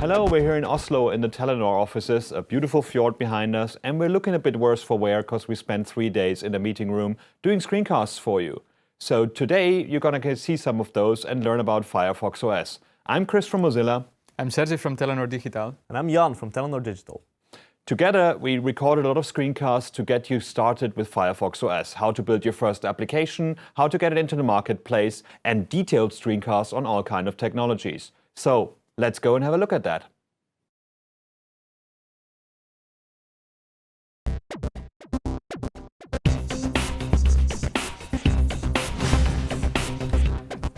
Hello, we're here in Oslo in the Telenor offices, a beautiful fjord behind us, and we're looking a bit worse for wear because we spent 3 days in the meeting room doing screencasts for you. So today you're going to see some of those and learn about Firefox OS. I'm Chris from Mozilla. I'm Sergi from Telenor Digital. And I'm Jan from Telenor Digital. Together, we recorded a lot of screencasts to get you started with Firefox OS, how to build your first application, how to get it into the marketplace, and detailed screencasts on all kinds of technologies. So let's go and have a look at that.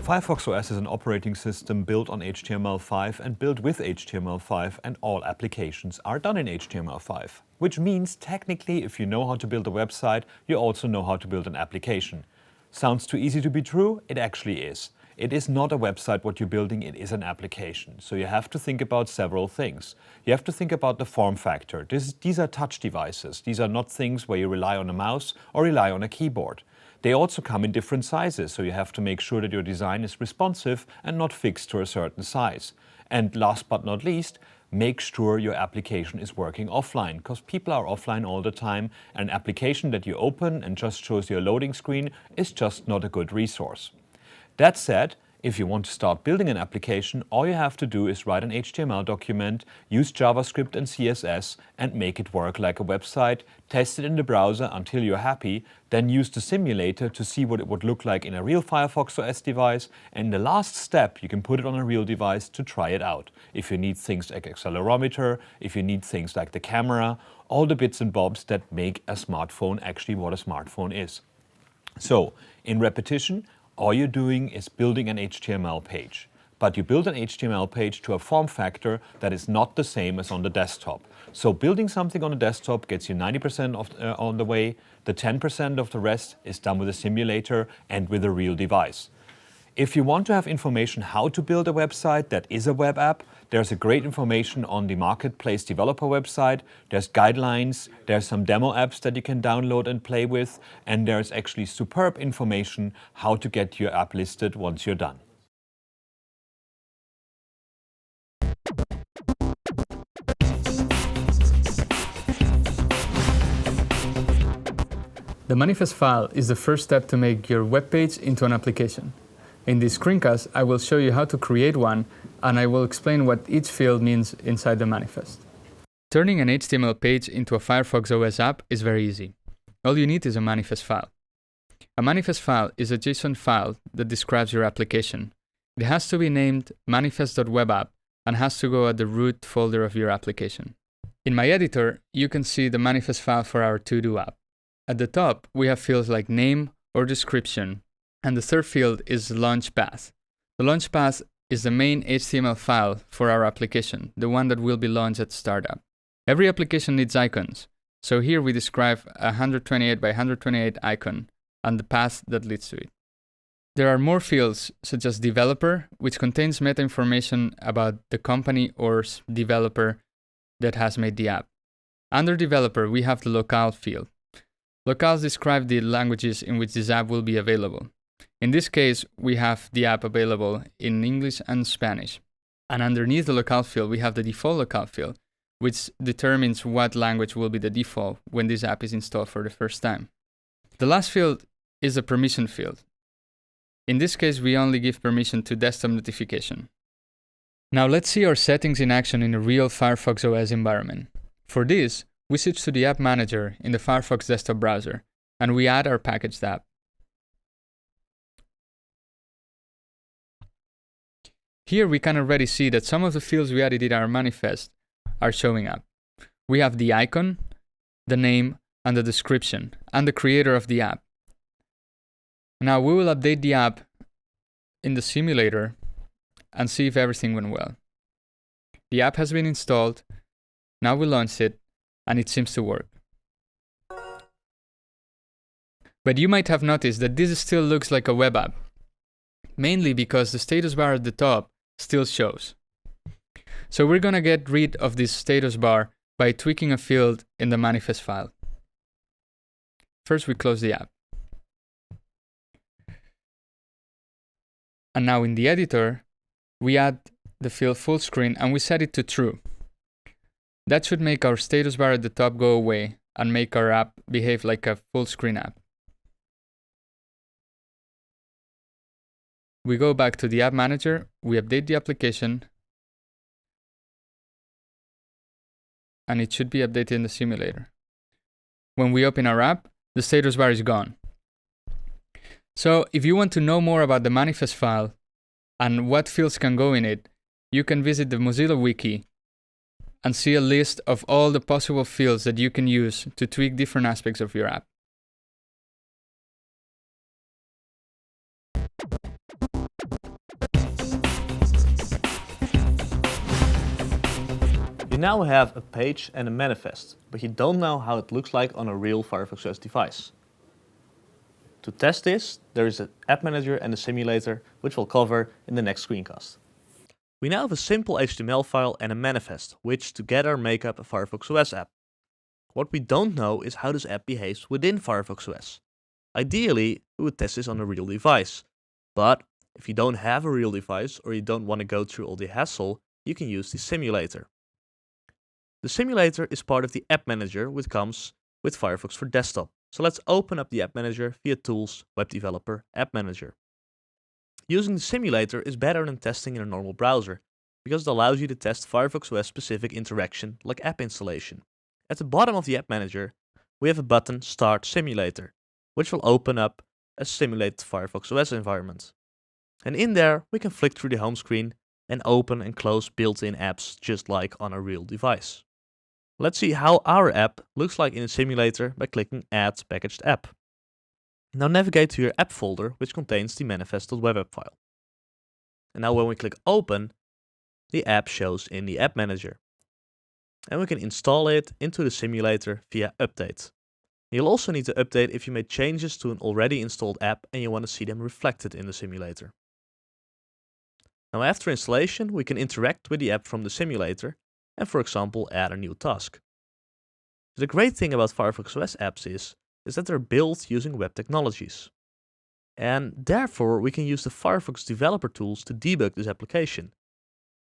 Firefox OS is an operating system built on HTML5 and built with HTML5, and all applications are done in HTML5. Which means, technically, if you know how to build a website, you also know how to build an application. Sounds too easy to be true? It actually is. It is not a website what you're building, it is an application. So you have to think about several things. You have to think about the form factor. These are touch devices. These are not things where you rely on a mouse or rely on a keyboard. They also come in different sizes, so you have to make sure that your design is responsive and not fixed to a certain size. And last but not least, make sure your application is working offline, because people are offline all the time, and an application that you open and just shows you a loading screen is just not a good resource. That said, if you want to start building an application, all you have to do is write an HTML document, use JavaScript and CSS, and make it work like a website, test it in the browser until you're happy, then use the simulator to see what it would look like in a real Firefox OS device, and in the last step, you can put it on a real device to try it out. If you need things like accelerometer, if you need things like the camera, all the bits and bobs that make a smartphone actually what a smartphone is. So, in repetition, all you're doing is building an HTML page. But you build an HTML page to a form factor that is not the same as on the desktop. So building something on the desktop gets you 90% on the way. The 10% of the rest is done with a simulator and with a real device. If you want to have information how to build a website that is a web app, there's a great information on the Marketplace developer website. There's guidelines, there's some demo apps that you can download and play with, and there's actually superb information how to get your app listed once you're done. The manifest file is the first step to make your web page into an application. In this screencast, I will show you how to create one, and I will explain what each field means inside the manifest. Turning an HTML page into a Firefox OS app is very easy. All you need is a manifest file. A manifest file is a JSON file that describes your application. It has to be named manifest.webapp and has to go at the root folder of your application. In my editor, you can see the manifest file for our to-do app. At the top, we have fields like name or description, and the third field is launch path. The launch path is the main HTML file for our application, the one that will be launched at startup. Every application needs icons, so here we describe a 128 by 128 icon and the path that leads to it. There are more fields, such as developer, which contains meta information about the company or developer that has made the app. Under developer, we have the locale field. Locales describe the languages in which this app will be available. In this case, we have the app available in English and Spanish. And underneath the locale field, we have the default locale field, which determines what language will be the default when this app is installed for the first time. The last field is the permission field. In this case, we only give permission to desktop notification. Now let's see our settings in action in a real Firefox OS environment. For this, we switch to the App Manager in the Firefox desktop browser, and we add our packaged app. Here we can already see that some of the fields we added in our manifest are showing up. We have the icon, the name, and the description, and the creator of the app. Now we will update the app in the simulator and see if everything went well. The app has been installed, now we launched it, and it seems to work. But you might have noticed that this still looks like a web app, mainly because the status bar at the top still shows. So we're gonna get rid of this status bar by tweaking a field in the manifest file. First, we close the app. And now in the editor, we add the field full screen and we set it to true. That should make our status bar at the top go away and make our app behave like a full screen app. We go back to the app manager, we update the application, and it should be updated in the simulator. When we open our app, the status bar is gone. So if you want to know more about the manifest file and what fields can go in it, you can visit the Mozilla wiki and see a list of all the possible fields that you can use to tweak different aspects of your app. You now have a page and a manifest, but you don't know how it looks like on a real Firefox OS device. To test this, there is an app manager and a simulator, which we'll cover in the next screencast. We now have a simple HTML file and a manifest, which together make up a Firefox OS app. What we don't know is how this app behaves within Firefox OS. Ideally, we would test this on a real device, but if you don't have a real device or you don't want to go through all the hassle, you can use the simulator. The simulator is part of the app manager which comes with Firefox for Desktop. So let's open up the app manager via Tools, Web Developer, App Manager. Using the simulator is better than testing in a normal browser, because it allows you to test Firefox OS specific interaction like app installation. At the bottom of the app manager, we have a button Start Simulator, which will open up a simulated Firefox OS environment. And in there, we can flick through the home screen and open and close built-in apps just like on a real device. Let's see how our app looks like in a simulator by clicking Add Packaged App. Now navigate to your app folder, which contains the manifest.webapp file. And now when we click Open, the app shows in the App Manager. And we can install it into the simulator via Update. You'll also need to update if you made changes to an already installed app and you want to see them reflected in the simulator. Now after installation, we can interact with the app from the simulator and, for example, add a new task. The great thing about Firefox OS apps is that they're built using web technologies. And therefore, we can use the Firefox developer tools to debug this application.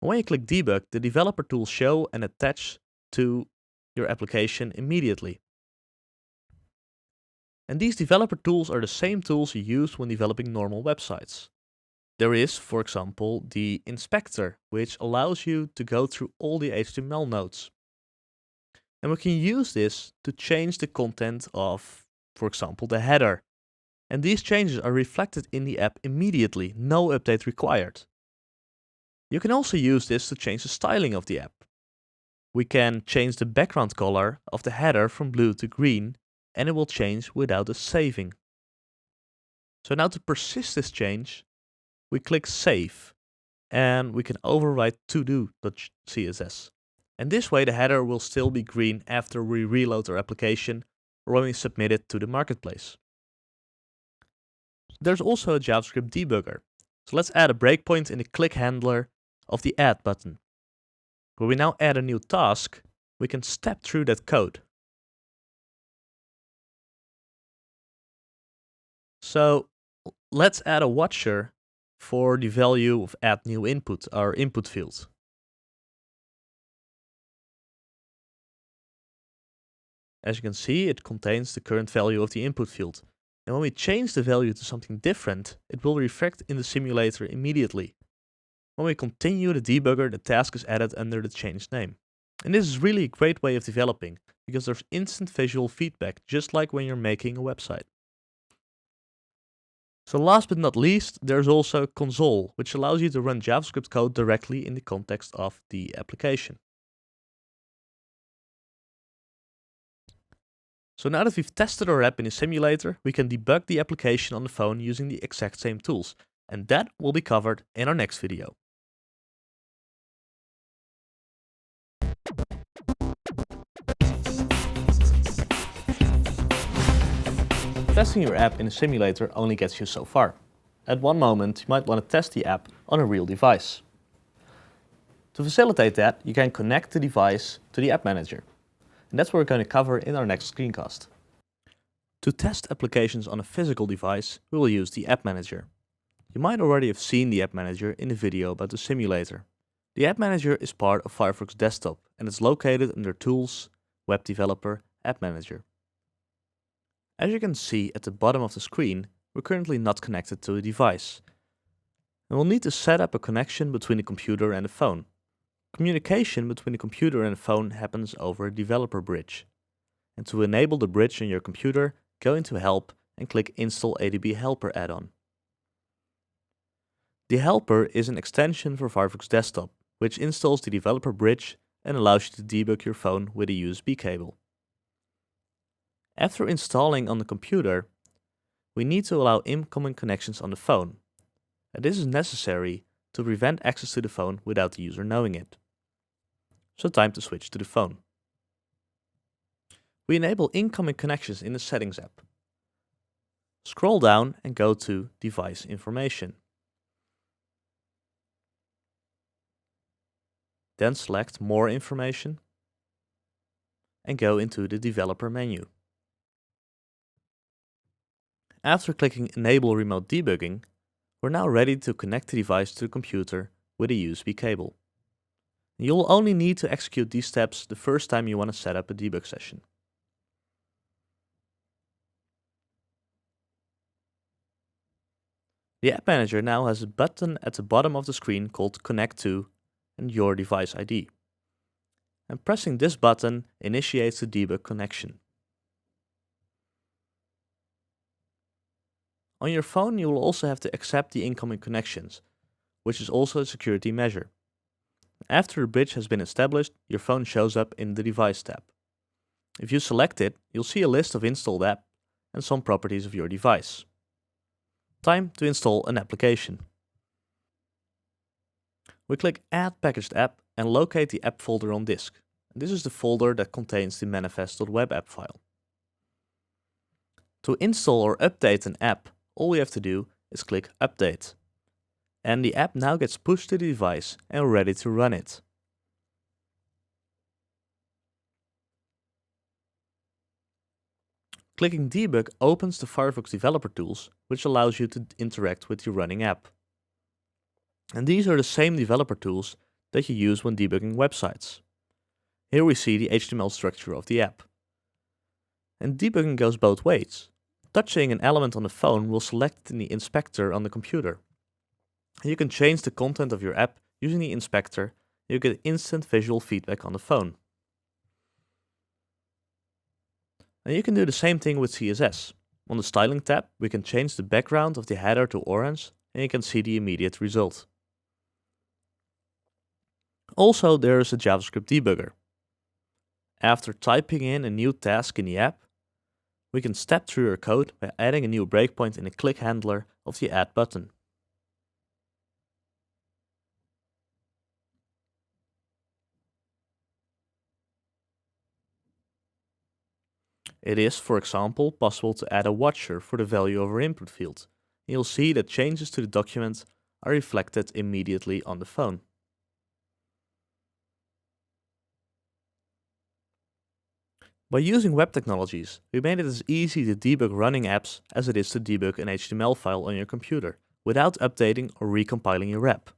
When you click Debug, the developer tools show and attach to your application immediately. And these developer tools are the same tools you use when developing normal websites. There is, for example, the inspector, which allows you to go through all the HTML nodes. And we can use this to change the content of, for example, the header. And these changes are reflected in the app immediately, no update required. You can also use this to change the styling of the app. We can change the background color of the header from blue to green, and it will change without us saving. So now to persist this change, we click Save, and we can overwrite todo.css. And this way the header will still be green after we reload our application or when we submit it to the marketplace. There's also a JavaScript debugger. So let's add a breakpoint in the click handler of the Add button. When we now add a new task, we can step through that code. So let's add a watcher for the value of add new input, our input field. As you can see, it contains the current value of the input field. And when we change the value to something different, it will reflect in the simulator immediately. When we continue the debugger, the task is added under the changed name. And this is really a great way of developing, because there's instant visual feedback, just like when you're making a website. So last but not least, there's also console, which allows you to run JavaScript code directly in the context of the application. So now that we've tested our app in a simulator, we can debug the application on the phone using the exact same tools, and that will be covered in our next video. Testing your app in a simulator only gets you so far. At one moment, you might want to test the app on a real device. To facilitate that, you can connect the device to the app manager. And that's what we're going to cover in our next screencast. To test applications on a physical device, we will use the app manager. You might already have seen the app manager in the video about the simulator. The App Manager is part of Firefox Desktop and is located under Tools, Web Developer, App Manager. As you can see at the bottom of the screen, we're currently not connected to a device. And we'll need to set up a connection between the computer and the phone. Communication between the computer and the phone happens over a developer bridge. And to enable the bridge on your computer, go into Help and click Install ADB Helper add-on. The helper is an extension for Firefox Desktop, which installs the developer bridge and allows you to debug your phone with a USB cable. After installing on the computer, we need to allow incoming connections on the phone. And this is necessary to prevent access to the phone without the user knowing it. So time to switch to the phone. We enable incoming connections in the Settings app. Scroll down and go to Device Information. Then select More Information and go into the Developer menu. After clicking Enable Remote Debugging, we're now ready to connect the device to the computer with a USB cable. You'll only need to execute these steps the first time you want to set up a debug session. The App Manager now has a button at the bottom of the screen called Connect to and Your Device ID. And pressing this button initiates the debug connection. On your phone, you will also have to accept the incoming connections, which is also a security measure. After the bridge has been established, your phone shows up in the Device tab. If you select it, you'll see a list of installed apps and some properties of your device. Time to install an application. We click Add Packaged App and locate the app folder on disk. This is the folder that contains the manifest.web app file. To install or update an app, all we have to do is click Update. And the app now gets pushed to the device and we're ready to run it. Clicking Debug opens the Firefox Developer Tools, which allows you to interact with your running app. And these are the same developer tools that you use when debugging websites. Here we see the HTML structure of the app. And debugging goes both ways. Touching an element on the phone will select it in the inspector on the computer. You can change the content of your app using the inspector. You get instant visual feedback on the phone. And you can do the same thing with CSS. On the Styling tab, we can change the background of the header to orange and you can see the immediate result. Also, there is a JavaScript debugger. After typing in a new task in the app, we can step through your code by adding a new breakpoint in the click handler of the Add button. It is, for example, possible to add a watcher for the value of our input field. You'll see that changes to the document are reflected immediately on the phone. By using web technologies, we made it as easy to debug running apps as it is to debug an HTML file on your computer, without updating or recompiling your app.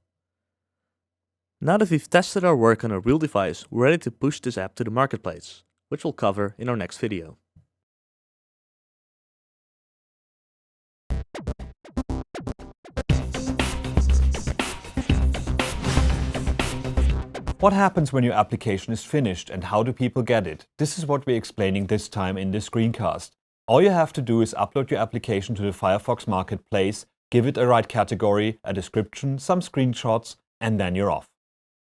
Now that we've tested our work on a real device, we're ready to push this app to the marketplace, which we'll cover in our next video. What happens when your application is finished and how do people get it? This is what we're explaining this time in this screencast. All you have to do is upload your application to the Firefox Marketplace, give it a right category, a description, some screenshots, and then you're off.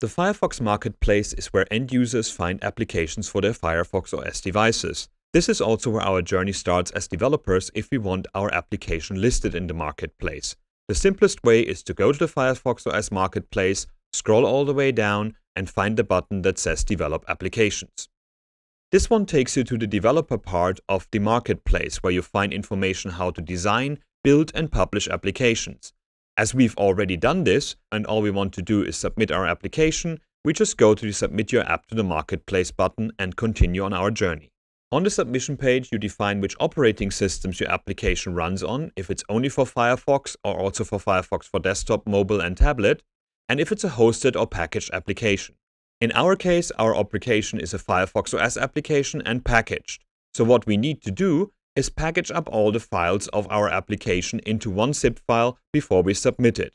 The Firefox Marketplace is where end users find applications for their Firefox OS devices. This is also where our journey starts as developers if we want our application listed in the marketplace. The simplest way is to go to the Firefox OS Marketplace, scroll all the way down, and find the button that says Develop Applications. This one takes you to the developer part of the marketplace where you find information how to design, build and publish applications. As we've already done this and all we want to do is submit our application, we just go to the Submit Your App to the Marketplace button and continue on our journey. On the submission page, you define which operating systems your application runs on, if it's only for Firefox or also for Firefox for desktop, mobile and tablet. and if it's a hosted or packaged application. In our case, our application is a Firefox OS application and packaged. So what we need to do is package up all the files of our application into one zip file before we submit it.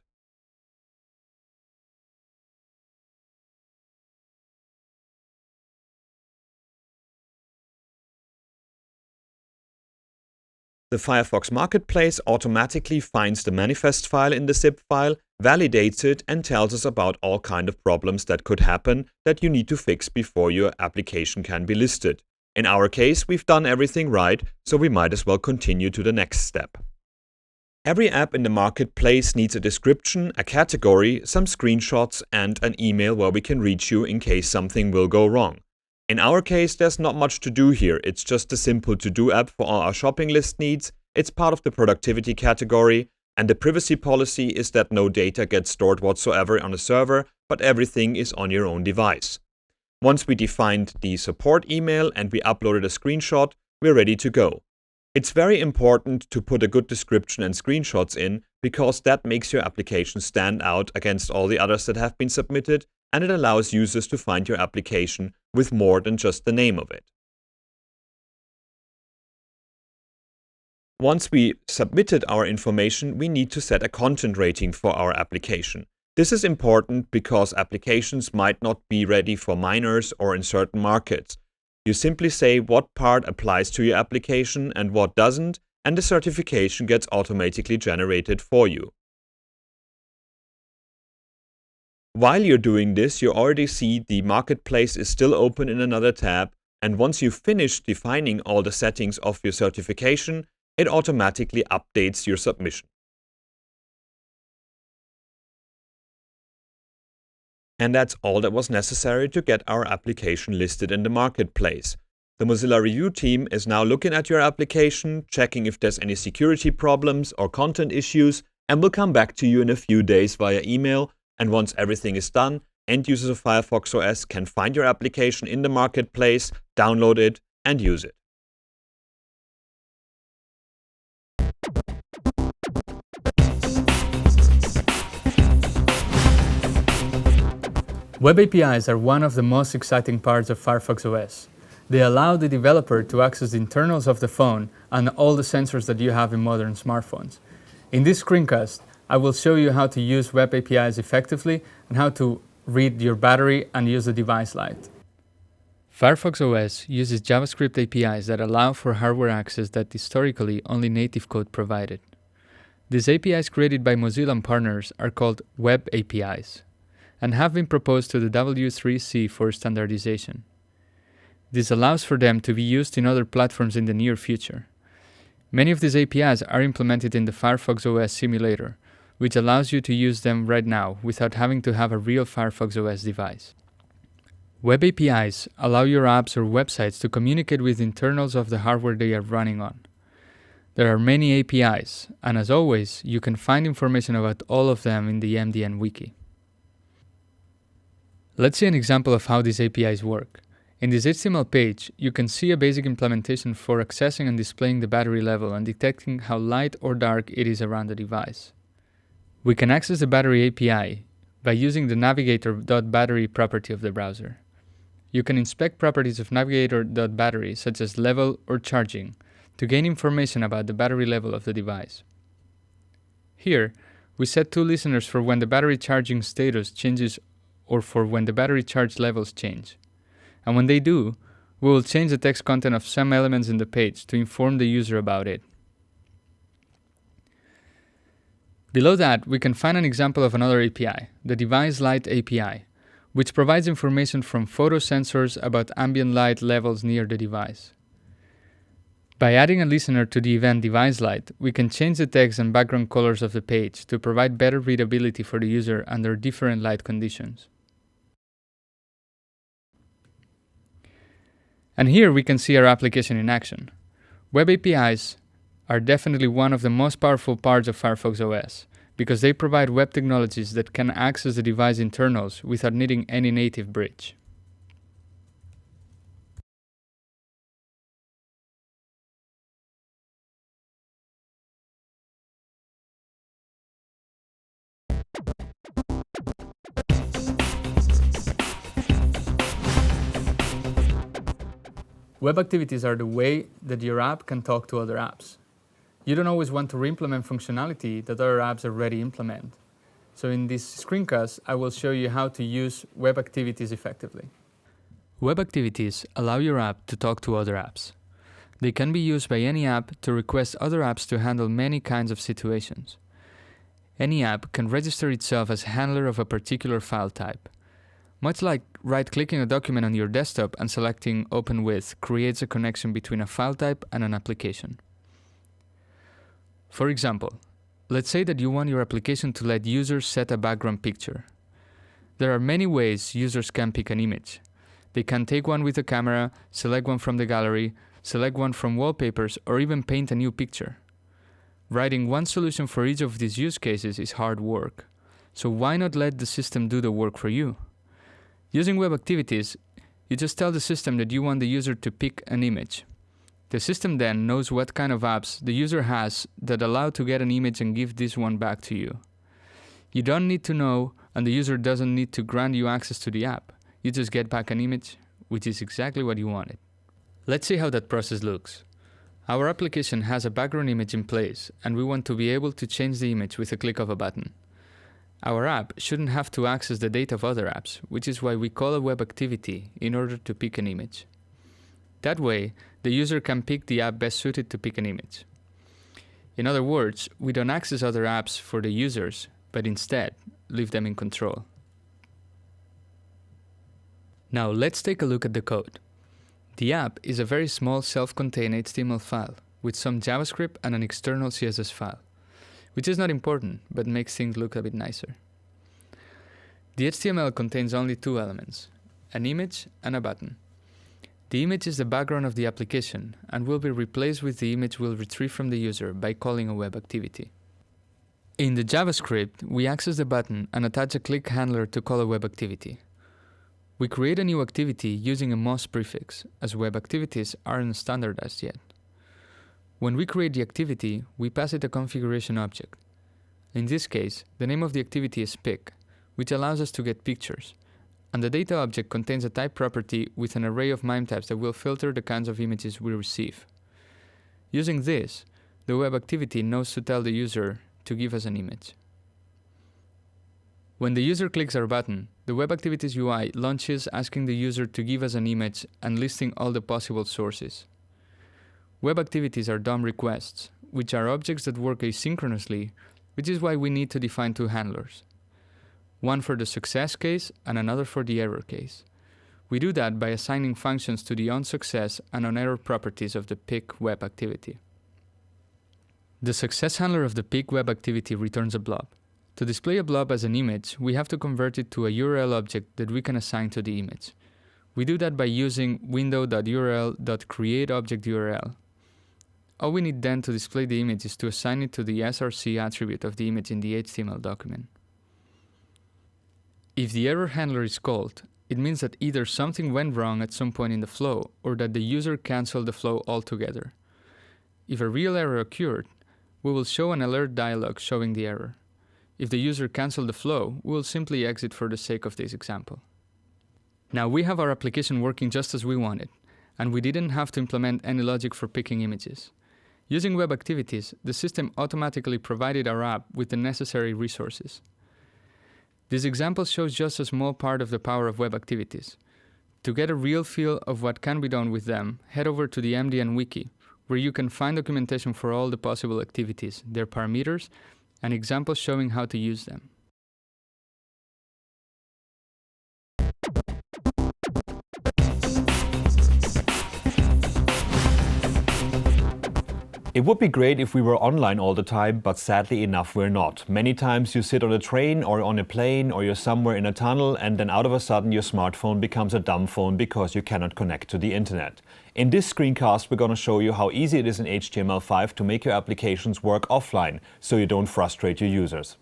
The Firefox Marketplace automatically finds the manifest file in the zip file, validates it, and tells us about all kinds of problems that could happen that you need to fix before your application can be listed. In our case, we've done everything right, so we might as well continue to the next step. Every app in the marketplace needs a description, a category, some screenshots, and an email where we can reach you in case something will go wrong. In our case, there's not much to do here. It's just a simple to-do app for all our shopping list needs. It's part of the productivity category, and the privacy policy is that no data gets stored whatsoever on a server, but everything is on your own device. Once we defined the support email and we uploaded a screenshot, we're ready to go. It's very important to put a good description and screenshots in, because that makes your application stand out against all the others that have been submitted, and it allows users to find your application with more than just the name of it. Once we submitted our information, we need to set a content rating for our application. This is important because applications might not be ready for minors or in certain markets. You simply say what part applies to your application and what doesn't, and the certification gets automatically generated for you. While you're doing this, you already see the marketplace is still open in another tab, and once you've finished defining all the settings of your certification, it automatically updates your submission. And that's all that was necessary to get our application listed in the marketplace. The Mozilla review team is now looking at your application, checking if there's any security problems or content issues, and will come back to you in a few days via email. And once everything is done, end users of Firefox OS can find your application in the marketplace, download it, and use it. Web APIs are one of the most exciting parts of Firefox OS. They allow the developer to access the internals of the phone and all the sensors that you have in modern smartphones. In this screencast, I will show you how to use web APIs effectively and how to read your battery and use the device light. Firefox OS uses JavaScript APIs that allow for hardware access that historically only native code provided. These APIs created by Mozilla and partners are called Web APIs and have been proposed to the W3C for standardization. This allows for them to be used in other platforms in the near future. Many of these APIs are implemented in the Firefox OS simulator, which allows you to use them right now without having to have a real Firefox OS device. Web APIs allow your apps or websites to communicate with the internals of the hardware they are running on. There are many APIs, and as always, you can find information about all of them in the MDN wiki. Let's see an example of how these APIs work. In this HTML page, you can see a basic implementation for accessing and displaying the battery level and detecting how light or dark it is around the device. We can access the battery API by using the navigator.battery property of the browser. You can inspect properties of navigator.battery such as level or charging to gain information about the battery level of the device. Here, we set two listeners for when the battery charging status changes or for when the battery charge levels change. And when they do, we will change the text content of some elements in the page to inform the user about it. Below that, we can find an example of another API, the Device Light API, which provides information from photo sensors about ambient light levels near the device. By adding a listener to the event Device Light, we can change the text and background colors of the page to provide better readability for the user under different light conditions. And here we can see our application in action. Web APIs are definitely one of the most powerful parts of Firefox OS because they provide web technologies that can access the device internals without needing any native bridge. Web activities are the way that your app can talk to other apps. You don't always want to re-implement functionality that other apps already implement. So in this screencast, I will show you how to use web activities effectively. Web activities allow your app to talk to other apps. They can be used by any app to request other apps to handle many kinds of situations. Any app can register itself as handler of a particular file type. Much like right-clicking a document on your desktop and selecting Open With creates a connection between a file type and an application. For example, let's say that you want your application to let users set a background picture. There are many ways users can pick an image. They can take one with a camera, select one from the gallery, select one from wallpapers, or even paint a new picture. Writing one solution for each of these use cases is hard work, so why not let the system do the work for you? Using web activities, you just tell the system that you want the user to pick an image. The system then knows what kind of apps the user has that allow to get an image and give this one back to you. You don't need to know, and the user doesn't need to grant you access to the app. You just get back an image, which is exactly what you wanted. Let's see how that process looks. Our application has a background image in place, and we want to be able to change the image with a click of a button. Our app shouldn't have to access the data of other apps, which is why we call a web activity in order to pick an image. That way, the user can pick the app best suited to pick an image. In other words, we don't access other apps for the users, but instead, leave them in control. Now let's take a look at the code. The app is a very small self-contained HTML file with some JavaScript and an external CSS file, which is not important, but makes things look a bit nicer. The HTML contains only two elements, an image and a button. The image is the background of the application and will be replaced with the image we'll retrieve from the user by calling a web activity. In the JavaScript, we access the button and attach a click handler to call a web activity. We create a new activity using a MOS prefix, as web activities aren't standardized yet. When we create the activity, we pass it a configuration object. In this case, the name of the activity is pic, which allows us to get pictures, and the data object contains a type property with an array of MIME types that will filter the kinds of images we receive. Using this, the web activity knows to tell the user to give us an image. When the user clicks our button, the web activities UI launches asking the user to give us an image and listing all the possible sources. Web activities are DOM requests, which are objects that work asynchronously, which is why we need to define two handlers. One for the success case and another for the error case. We do that by assigning functions to the onSuccess and onError properties of the pic web activity. The success handler of the pic web activity returns a blob. To display a blob as an image, we have to convert it to a URL object that we can assign to the image. We do that by using window.url.createObjectURL. All we need then to display the image is to assign it to the src attribute of the image in the HTML document. If the error handler is called, it means that either something went wrong at some point in the flow or that the user canceled the flow altogether. If a real error occurred, we will show an alert dialog showing the error. If the user canceled the flow, we will simply exit for the sake of this example. Now we have our application working just as we wanted, and we didn't have to implement any logic for picking images. Using web activities, the system automatically provided our app with the necessary resources. This example shows just a small part of the power of web activities. To get a real feel of what can be done with them, head over to the MDN Wiki, where you can find documentation for all the possible activities, their parameters, and examples showing how to use them. It would be great if we were online all the time, but sadly enough we're not. Many times you sit on a train or on a plane or you're somewhere in a tunnel and then out of a sudden your smartphone becomes a dumb phone because you cannot connect to the internet. In this screencast we're going to show you how easy it is in HTML5 to make your applications work offline so you don't frustrate your users.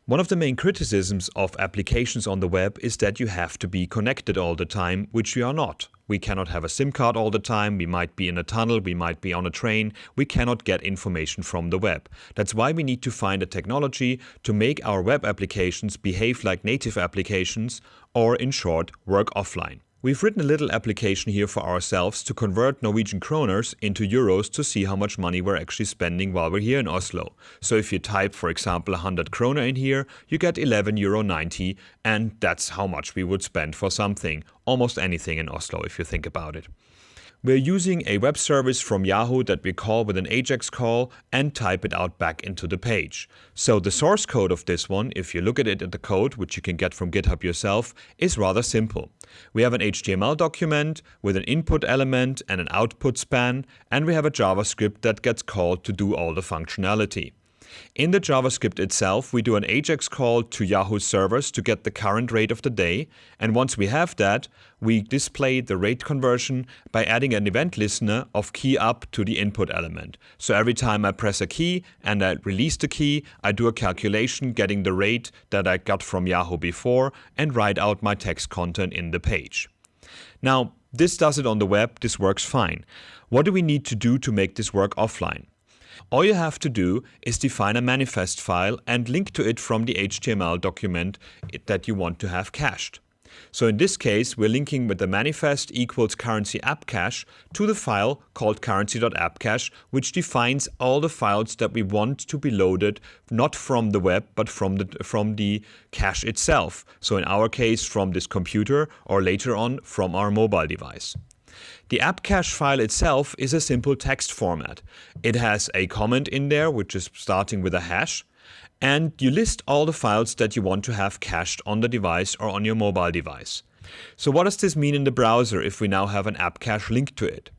One of the main criticisms of applications on the web is that you have to be connected all the time, which we are not. We cannot have a SIM card all the time, we might be in a tunnel, we might be on a train, we cannot get information from the web. That's why we need to find a technology to make our web applications behave like native applications, or in short, work offline. We've written a little application here for ourselves to convert Norwegian kroners into euros to see how much money we're actually spending while we're here in Oslo. So if you type, for example, 100 kroner in here, you get 11.90 euro, and that's how much we would spend for something, almost anything in Oslo if you think about it. We're using a web service from Yahoo that we call with an AJAX call and type it out back into the page. So the source code of this one, if you look at it in the code, which you can get from GitHub yourself, is rather simple. We have an HTML document with an input element and an output span, and we have a JavaScript that gets called to do all the functionality. In the JavaScript itself, we do an AJAX call to Yahoo servers to get the current rate of the day, and once we have that, we display the rate conversion by adding an event listener of key up to the input element. So every time I press a key and I release the key, I do a calculation getting the rate that I got from Yahoo before and write out my text content in the page. Now, this does it on the web, this works fine. What do we need to do to make this work offline? All you have to do is define a manifest file and link to it from the HTML document that you want to have cached. So in this case, we're linking with the manifest equals currency app cache to the file called currency.appcache, which defines all the files that we want to be loaded, not from the web, but from the cache itself. So in our case, from this computer, or later on from our mobile device. The app cache file itself is a simple text format. It has a comment in there, which is starting with a hash, and you list all the files that you want to have cached on the device or on your mobile device. So what does this mean in the browser if we now have an app cache linked to it?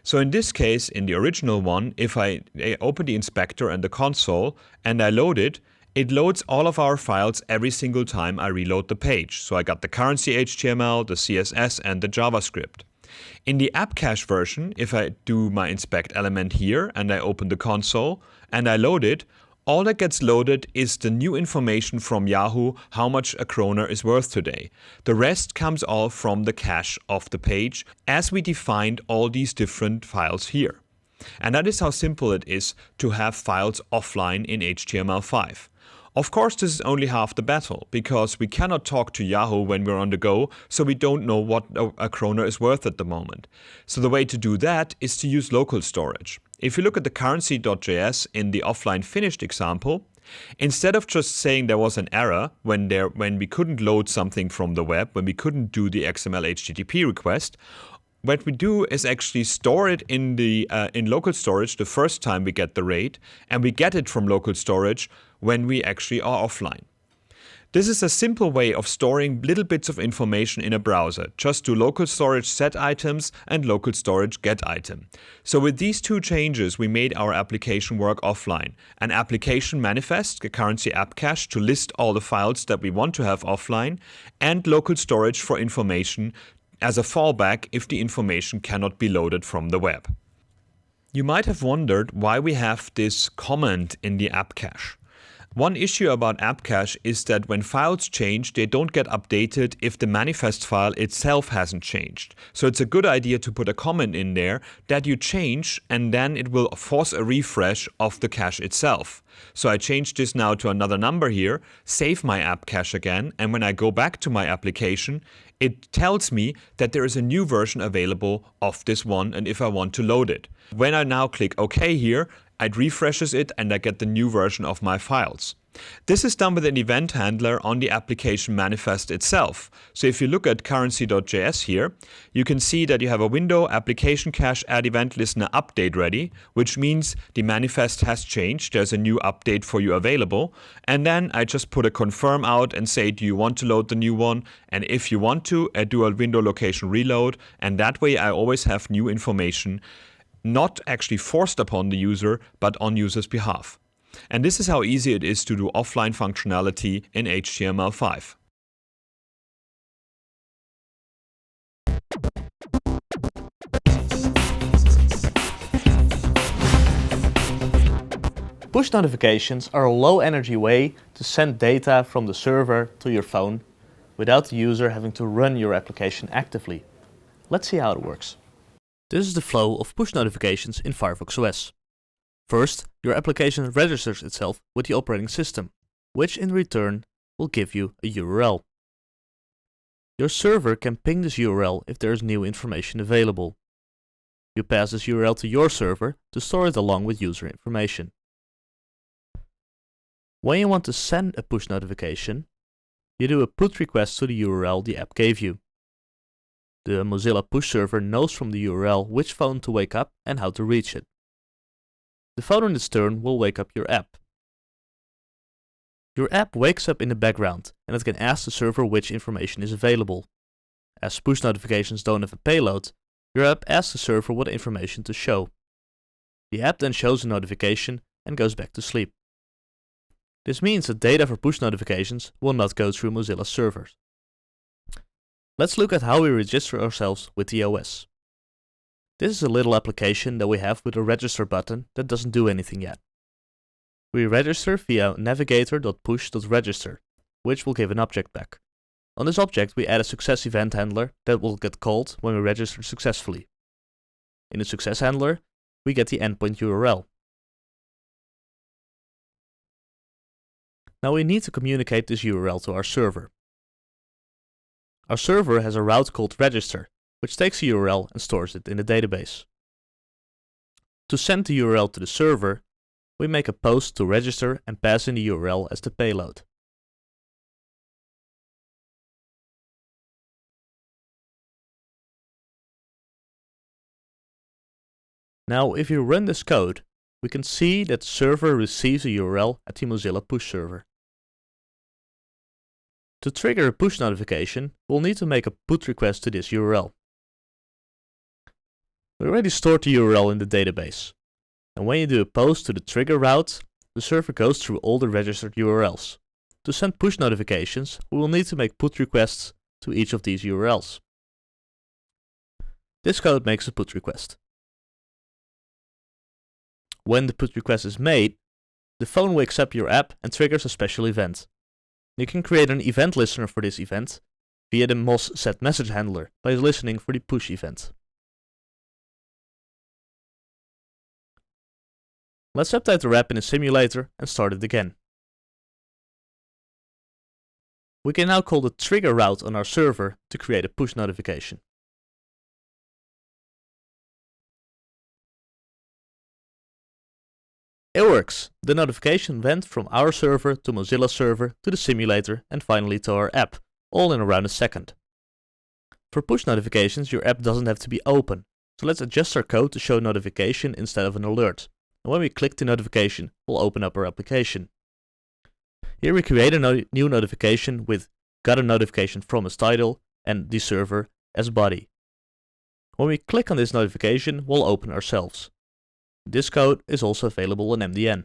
So in this case, in the original one, if I open the inspector and the console and I load it, it loads all of our files every single time I reload the page. So I got the currency HTML, the CSS, and the JavaScript. In the app cache version, if I do my inspect element here and I open the console and I load it, all that gets loaded is the new information from Yahoo how much a kroner is worth today. The rest comes all from the cache of the page as we defined all these different files here. And that is how simple it is to have files offline in HTML5. Of course, this is only half the battle, because we cannot talk to Yahoo when we're on the go, so we don't know what a kroner is worth at the moment. So the way to do that is to use local storage. If you look at the currency.js in the offline finished example, instead of just saying there was an error when we couldn't load something from the web, when we couldn't do the XML HTTP request, what we do is actually store it in local storage the first time we get the rate, and we get it from local storage when we actually are offline. This is a simple way of storing little bits of information in a browser. Just do local storage set items and local storage get item. So with these two changes, we made our application work offline. An application manifest, a currency app cache to list all the files that we want to have offline, and local storage for information as a fallback if the information cannot be loaded from the web. You might have wondered why we have this comment in the app cache. One issue about app cache is that when files change, they don't get updated if the manifest file itself hasn't changed. So it's a good idea to put a comment in there that you change, and then it will force a refresh of the cache itself. So I change this now to another number here, save my app cache again, and when I go back to my application, it tells me that there is a new version available of this one and if I want to load it. When I now click OK here, it refreshes it and I get the new version of my files. This is done with an event handler on the application manifest itself. So if you look at currency.js here, you can see that you have a window, application cache, add event listener update ready, which means the manifest has changed. There's a new update for you available. And then I just put a confirm out and say, do you want to load the new one? And if you want to, I do a window location reload. And that way I always have new information, not actually forced upon the user, but on user's behalf. And this is how easy it is to do offline functionality in HTML5. Push notifications are a low-energy way to send data from the server to your phone without the user having to run your application actively. Let's see how it works. This is the flow of push notifications in Firefox OS. First, your application registers itself with the operating system, which in return will give you a URL. Your server can ping this URL if there is new information available. You pass this URL to your server to store it along with user information. When you want to send a push notification, you do a put request to the URL the app gave you. The Mozilla push server knows from the URL which phone to wake up and how to reach it. The phone in its turn will wake up your app. Your app wakes up in the background and it can ask the server which information is available. As push notifications don't have a payload, your app asks the server what information to show. The app then shows a notification and goes back to sleep. This means that data for push notifications will not go through Mozilla's servers. Let's look at how we register ourselves with the OS. This is a little application that we have with a register button that doesn't do anything yet. We register via navigator.push.register, which will give an object back. On this object we add a success event handler that will get called when we register successfully. In the success handler, we get the endpoint URL. Now we need to communicate this URL to our server. Our server has a route called register, which takes the URL and stores it in the database. To send the URL to the server, we make a post to register and pass in the URL as the payload. Now, if you run this code, we can see that the server receives a URL at the Mozilla push server. To trigger a push notification, we'll need to make a put request to this URL. We already stored the URL in the database, and when you do a post to the trigger route, the server goes through all the registered URLs. To send push notifications, we will need to make put requests to each of these URLs. This code makes a put request. When the put request is made, the phone wakes up your app and triggers a special event. You can create an event listener for this event via the Moz set message handler by listening for the push event. Let's update the app in a simulator and start it again. We can now call the trigger route on our server to create a push notification. It works! The notification went from our server to Mozilla's server to the simulator and finally to our app, all in around a second. For push notifications, your app doesn't have to be open, so let's adjust our code to show notification instead of an alert. And when we click the notification, we'll open up our application. Here we create a new notification with got a notification from as title and the server as body. When we click on this notification, we'll open ourselves. This code is also available in MDN.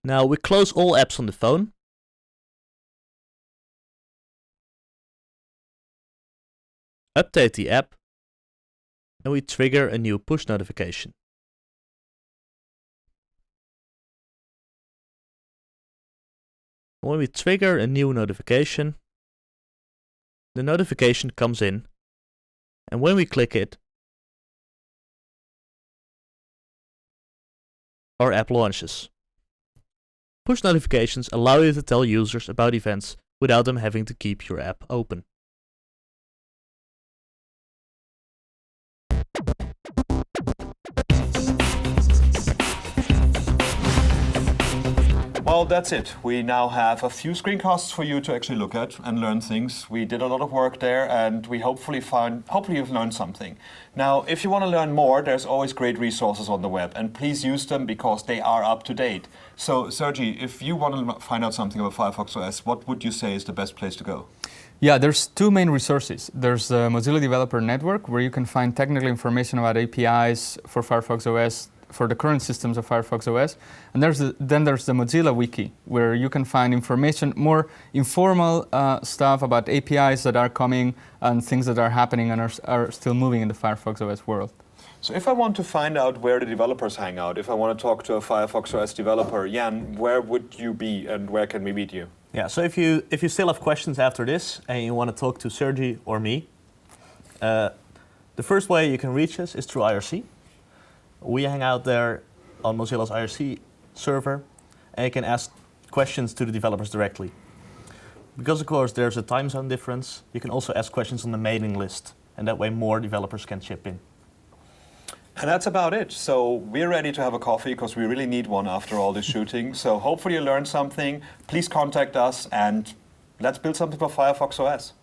Now we close all apps on the phone. Update the app, and we trigger a new push notification. When we trigger a new notification, the notification comes in, and when we click it, our app launches. Push notifications allow you to tell users about events without them having to keep your app open. Well, that's it. We now have a few screencasts for you to actually look at and learn things. We did a lot of work there, and we hopefully you've learned something. Now, if you want to learn more, there's always great resources on the web, and please use them because they are up to date. So, Sergi, if you want to find out something about Firefox OS, what would you say is the best place to go? Yeah, there's two main resources. There's the Mozilla Developer Network, where you can find technical information about APIs for Firefox OS, for the current systems of Firefox OS. And then there's the Mozilla Wiki, where you can find information, more informal stuff about APIs that are coming and things that are happening and are still moving in the Firefox OS world. So if I want to find out where the developers hang out, if I want to talk to a Firefox OS developer, Jan, where would you be and where can we meet you? Yeah, so if you still have questions after this and you want to talk to Sergi or me, the first way you can reach us is through IRC. We hang out there on Mozilla's IRC server, and you can ask questions to the developers directly. Because of course there's a time zone difference, you can also ask questions on the mailing list, and that way more developers can chip in. And that's about it. So we're ready to have a coffee because we really need one after all this shooting. So hopefully you learned something. Please contact us and let's build something for Firefox OS.